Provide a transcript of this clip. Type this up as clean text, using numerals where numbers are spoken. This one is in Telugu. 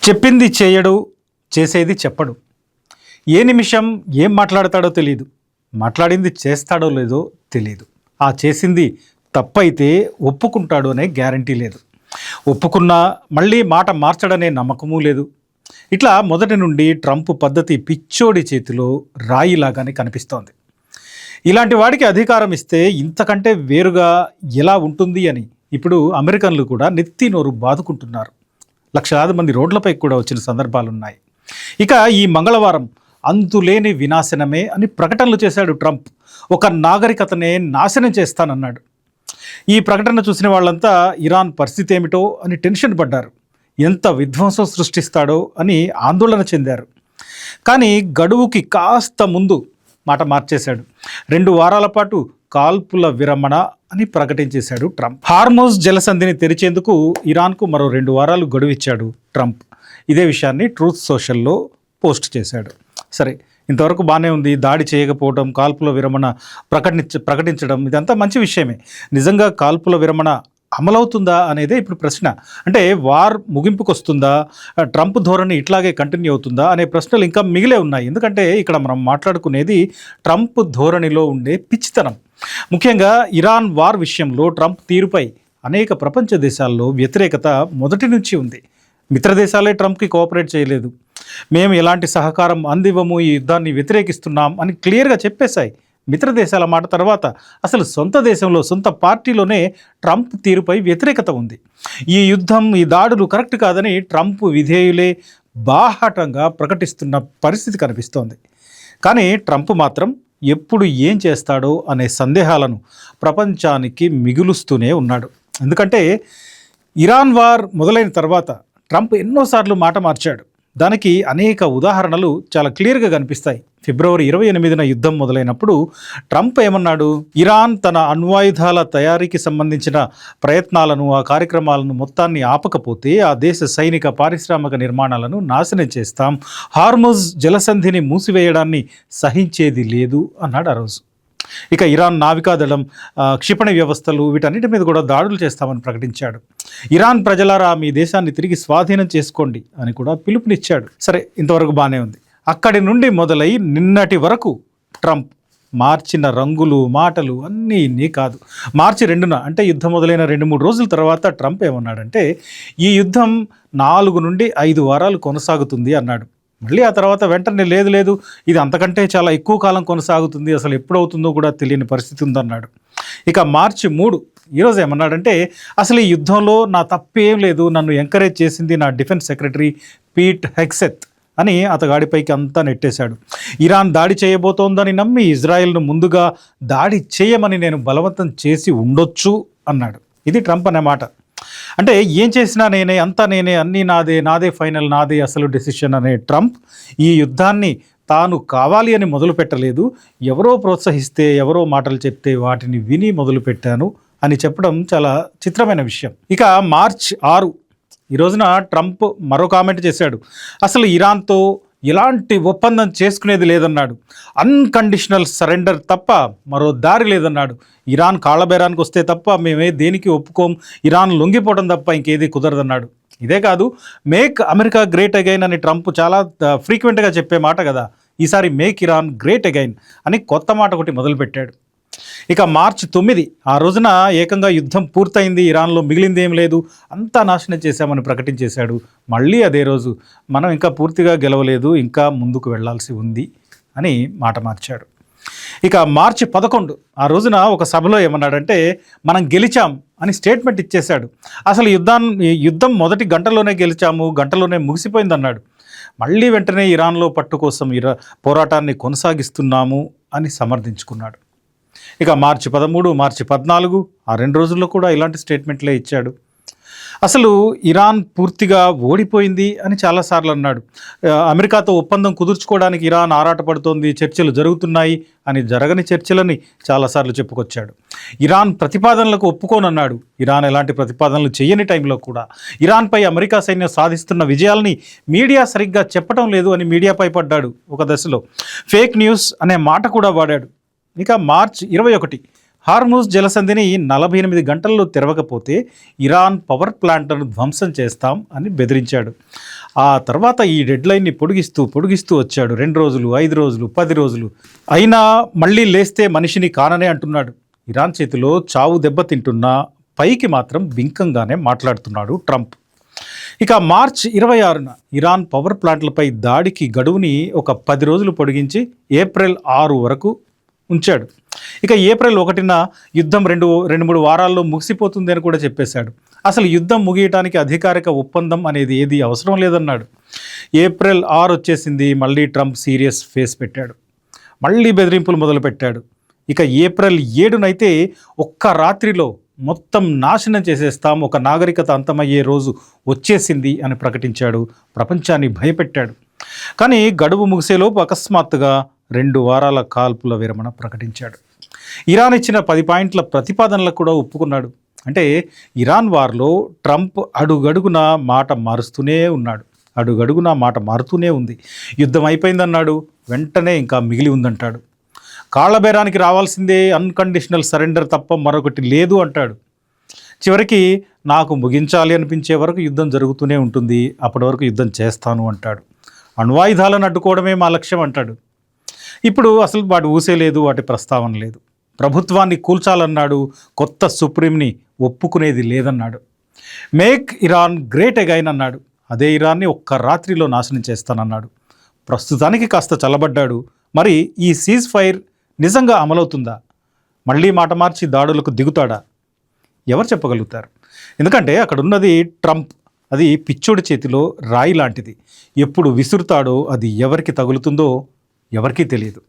చెప్పింది చేయడు, చేసేది చెప్పడు. ఏ నిమిషం ఏం మాట్లాడతాడో తెలియదు, మాట్లాడింది చేస్తాడో లేదో తెలియదు. ఆ చేసింది తప్పైతే ఒప్పుకుంటాడు అనే గ్యారంటీ లేదు. ఒప్పుకున్నా మళ్ళీ మాట మార్చడనే నమ్మకమూ లేదు. ఇట్లా మొదటి నుండి ట్రంప్ పద్ధతి పిచ్చోడి చేతిలో రాయిలాగానే కనిపిస్తోంది. ఇలాంటి వాడికి అధికారం ఇస్తే ఇంతకంటే వేరుగా ఎలా ఉంటుంది అని ఇప్పుడు అమెరికన్లు కూడా నెత్తి నోరు బాదుకుంటున్నారు. లక్షలాది మంది రోడ్లపై కూడా వచ్చిన సందర్భాలున్నాయి. ఇక ఈ మంగళవారం అంతులేని వినాశనమే అని ప్రకటనలు చేశాడు ట్రంప్. ఒక నాగరికతనే నాశనం చేస్తానన్నాడు. ఈ ప్రకటన చూసిన వాళ్ళంతా ఇరాన్ పరిస్థితి ఏమిటో అని టెన్షన్ పడ్డారు. ఎంత విధ్వంసం సృష్టిస్తాడో అని ఆందోళన చెందారు. కానీ గడువుకి కాస్త ముందు మాట మార్చేశాడు. 2 వారాల పాటు కాల్పుల విరమణ అని ప్రకటించేశాడు ట్రంప్. హార్మోజ్ జలసంధిని తెరిచేందుకు ఇరాన్కు మరో 2 వారాలు గడువు ఇచ్చాడు ట్రంప్. ఇదే విషయాన్ని ట్రూత్ సోషల్లో పోస్ట్ చేశాడు. సరే, ఇంతవరకు బాగానే ఉంది. దాడి చేయకపోవడం, కాల్పుల విరమణ ప్రకటించడం ఇదంతా మంచి విషయమే. నిజంగా కాల్పుల విరమణ అమలవుతుందా అనేదే ఇప్పుడు ప్రశ్న. అంటే వార్ ముగింపుకు వస్తుందా, ట్రంప్ ధోరణి ఇట్లాగే కంటిన్యూ అవుతుందా అనే ప్రశ్నలు ఇంకా మిగిలే ఉన్నాయి. ఎందుకంటే ఇక్కడ మనం మాట్లాడుకునేది ట్రంప్ ధోరణిలో ఉండే పిచ్చితనం. ముఖ్యంగా ఇరాన్ వార్ విషయంలో ట్రంప్ తీరుపై అనేక ప్రపంచ దేశాల్లో వ్యతిరేకత మొదటి నుంచి ఉంది. మిత్రదేశాలే ట్రంప్కి కోఆపరేట్ చేయలేదు. మేము ఎలాంటి సహకారం అందివ్వము, ఈ యుద్ధాన్ని వ్యతిరేకిస్తున్నాం అని క్లియర్గా చెప్పేశాయి. మిత్రదేశాల మాట తర్వాత అసలు సొంత దేశంలో, సొంత పార్టీలోనే ట్రంప్ తీరుపై వ్యతిరేకత ఉంది. ఈ యుద్ధం, ఈ దాడులు కరెక్ట్ కాదని ట్రంప్ విధేయులే బాహాటంగా ప్రకటిస్తున్న పరిస్థితి కనిపిస్తోంది. కానీ ట్రంప్ మాత్రం ఎప్పుడు ఏం చేస్తాడో అనే సందేహాలను ప్రపంచానికి మిగులుస్తూనే ఉన్నాడు. ఎందుకంటే ఇరాన్ వార్ మొదలైన తర్వాత ట్రంప్ ఎన్నోసార్లు మాట మార్చాడు. దానికి అనేక ఉదాహరణలు చాలా క్లియర్గా కనిపిస్తాయి. ఫిబ్రవరి 28న యుద్ధం మొదలైనప్పుడు ట్రంప్ ఏమన్నాడు? ఇరాన్ తన అణ్వాయుధాల తయారీకి సంబంధించిన ప్రయత్నాలను, ఆ కార్యక్రమాలను మొత్తాన్ని ఆపకపోతే ఆ దేశ సైనిక, పారిశ్రామిక నిర్మాణాలను నాశనం చేస్తాం, హార్ముజ్ జలసంధిని మూసివేయడాన్ని సహించేది లేదు అన్నాడు ఆ రోజు. ఇక ఇరాన్ నావికాదళం, క్షిపణి వ్యవస్థలు వీటన్నిటి మీద కూడా దాడులు చేస్తామని ప్రకటించాడు. ఇరాన్ ప్రజలారా, మీ దేశాన్ని తిరిగి స్వాధీనం చేసుకోండి అని కూడా పిలుపునిచ్చాడు. సరే, ఇంతవరకు బాగానే ఉంది. అక్కడి నుండి మొదలై నిన్నటి వరకు ట్రంప్ మార్చిన రంగులు, మాటలు అన్నీ ఇన్ని కాదు. మార్చి 2న అంటే యుద్ధం మొదలైన 2-3 రోజుల తర్వాత ట్రంప్ ఏమన్నాడంటే, ఈ యుద్ధం 4 నుండి 5 వారాలు కొనసాగుతుంది అన్నాడు. మళ్ళీ ఆ తర్వాత వెంటనే లేదు ఇది అంతకంటే చాలా ఎక్కువ కాలం కొనసాగుతుంది, అసలు ఎప్పుడవుతుందో కూడా తెలియని పరిస్థితి ఉందన్నాడు. ఇక మార్చి 3 ఈరోజు ఏమన్నాడంటే, అసలు ఈ యుద్ధంలో నా తప్పేం లేదు, నన్ను ఎంకరేజ్ చేసింది నా డిఫెన్స్ సెక్రటరీ పీట్ హెగ్సెత్ అని అతగాడిపైకి అంతా నెట్టేశాడు. ఇరాన్ దాడి చేయబోతోందని నమ్మి ఇజ్రాయెల్ను ముందుగా దాడి చేయమని నేను బలవంతం చేసి ఉండొచ్చు అన్నాడు. ఇది ట్రంప్ అనే మాట. అంటే ఏం చేసినా నేనే, అంతా నేనే, అన్నీ నాదే ఫైనల్, నాదే అసలు డెసిషన్ అనే ట్రంప్ ఈ యుద్ధాన్ని తాను కావాలి అని మొదలు పెట్టలేదు. ఎవరో ప్రోత్సహిస్తే, ఎవరో మాటలు చెప్తే వాటిని విని మొదలుపెట్టాను అని చెప్పడం చాలా చిత్రమైన విషయం. ఇక మార్చ్ 6 ఈ రోజున ట్రంప్ మరో కామెంట్ చేశాడు. అసలు ఇరాన్తో ఎలాంటి ఒప్పందం చేసుకునేది లేదన్నాడు. అన్కండిషనల్ సరెండర్ తప్ప మరో దారి లేదన్నాడు. ఇరాన్ కాళ్ళబేరానికి వస్తే తప్ప మేమే దేనికి ఒప్పుకోం, ఇరాన్ లొంగిపోవడం తప్ప ఇంకేది కుదరదన్నాడు. ఇదే కాదు, మేక్ అమెరికా గ్రేట్ అగైన్ అని ట్రంప్ చాలా ఫ్రీక్వెంట్గా చెప్పే మాట కదా. ఈసారి మేక్ ఇరాన్ గ్రేట్ అగైన్ అని కొత్త మాట ఒకటి మొదలుపెట్టాడు. ఇక మార్చి 9 ఆ రోజున ఏకంగా యుద్ధం పూర్తయింది, ఇరాన్లో మిగిలింది ఏం లేదు, అంతా నాశనం చేశామని ప్రకటించేశాడు. మళ్ళీ అదే రోజు మనం ఇంకా పూర్తిగా గెలవలేదు, ఇంకా ముందుకు వెళ్లాల్సి ఉంది అని మాట మార్చాడు. ఇక మార్చి 11 ఆ రోజున ఒక సభలో ఏమన్నాడంటే, మనం గెలిచాం అని స్టేట్మెంట్ ఇచ్చేశాడు. అసలు యుద్ధం మొదటి గంటలోనే గెలిచాము, గంటలోనే ముగిసిపోయిందన్నాడు. మళ్ళీ వెంటనే ఇరాన్లో పట్టు కోసం పోరాటాన్ని కొనసాగిస్తున్నాము అని సమర్థించుకున్నాడు. ఇక మార్చి 13, మార్చి 14 ఆ 2 రోజుల్లో కూడా ఇలాంటి స్టేట్మెంట్లే ఇచ్చాడు. అసలు ఇరాన్ పూర్తిగా ఓడిపోయింది అని చాలాసార్లు అన్నాడు. అమెరికాతో ఒప్పందం కుదుర్చుకోవడానికి ఇరాన్ ఆరాటపడుతోంది, చర్చలు జరుగుతున్నాయి అని జరగని చర్చలని చాలాసార్లు చెప్పుకొచ్చాడు. ఇరాన్ ప్రతిపాదనలకు ఒప్పుకోనన్నాడు. ఇరాన్ ఎలాంటి ప్రతిపాదనలు చేయని టైంలో కూడా ఇరాన్పై అమెరికా సైన్యం సాధిస్తున్న విజయాల్ని మీడియా సరిగ్గా చెప్పడం లేదు అని మీడియాపై పడ్డాడు. ఒక దశలో ఫేక్ న్యూస్ అనే మాట కూడా వాడాడు. ఇక మార్చి 21 హార్మూజ్ జలసంధిని 48 గంటల్లో తెరవకపోతే ఇరాన్ పవర్ ప్లాంట్ను ధ్వంసం చేస్తాం అని బెదిరించాడు. ఆ తర్వాత ఈ డెడ్లైన్ని పొడిగిస్తూ వచ్చాడు. 2 రోజులు, 5 రోజులు, 10 రోజులు అయినా మళ్ళీ లేస్తే మనిషిని కాననే అంటున్నాడు. ఇరాన్ చేతిలో చావు దెబ్బతింటున్నా పైకి మాత్రం బింకంగానే మాట్లాడుతున్నాడు ట్రంప్. ఇక మార్చి 26న ఇరాన్ పవర్ ప్లాంట్లపై దాడికి గడువుని ఒక 10 రోజులు పొడిగించి ఏప్రిల్ 6 వరకు ఉంచాడు. ఇక ఏప్రిల్ 1న యుద్ధం 2-3 వారాల్లో ముగిసిపోతుంది అని కూడా చెప్పేశాడు. అసలు యుద్ధం ముగియటానికి అధికారిక ఒప్పందం అనేది ఏది అవసరం లేదన్నాడు. ఏప్రిల్ 6 వచ్చేసింది, మళ్ళీ ట్రంప్ సీరియస్ ఫేస్ పెట్టాడు, మళ్ళీ బెదిరింపులు మొదలుపెట్టాడు. ఇక ఏప్రిల్ 7నైతే ఒక్క రాత్రిలో మొత్తం నాశనం చేసేస్తాం, ఒక నాగరికత అంతమయ్యే రోజు వచ్చేసింది అని ప్రకటించాడు. ప్రపంచాన్ని భయపెట్టాడు. కానీ గడువు ముగిసేలోపు అకస్మాత్తుగా 2 వారాల కాల్పుల విరమణ ప్రకటించాడు. ఇరాన్ ఇచ్చిన 10 పాయింట్ల ప్రతిపాదనలకు కూడా ఒప్పుకున్నాడు. అంటే ఇరాన్ వార్లో ట్రంప్ అడుగడుగున మాట మారుతూనే ఉంది. యుద్ధం అయిపోయిందన్నాడు, వెంటనే ఇంకా మిగిలి ఉందంటాడు. కాళ్ళబేరానికి రావాల్సిందే, అన్కండిషనల్ సరెండర్ తప్ప మరొకటి లేదు అంటాడు. చివరికి నాకు ముగించాలి అనిపించే వరకు యుద్ధం జరుగుతూనే ఉంటుంది, అప్పటి వరకు యుద్ధం చేస్తాను అంటాడు. అణ్వాయుధాలను అడ్డుకోవడమే మా లక్ష్యం అంటాడు. ఇప్పుడు అసలు వాటి ఊసే లేదు, వాటి ప్రస్తావన లేదు. ప్రభుత్వాన్ని కూల్చాలన్నాడు, కొత్త సుప్రీంని ఒప్పుకునేది లేదన్నాడు. మేక్ ఇరాన్ గ్రేట్ అగైన్ అన్నాడు. అదే ఇరాన్ని ఒక్క రాత్రిలో నాశనం చేస్తానన్నాడు. ప్రస్తుతానికి కాస్త చల్లబడ్డాడు. మరి ఈ సీజ్ ఫైర్ నిజంగా అమలవుతుందా? మళ్ళీ మాట మార్చి దాడులకు దిగుతాడా? ఎవరు చెప్పగలుగుతారు? ఎందుకంటే అక్కడ ఉన్నది ట్రంప్. అది పిచ్చోడి చేతిలో రాయి లాంటిది. ఎప్పుడు విసురుతాడో అది ఎవరికి తగులుతుందో ఎవరికీ తెలియదు.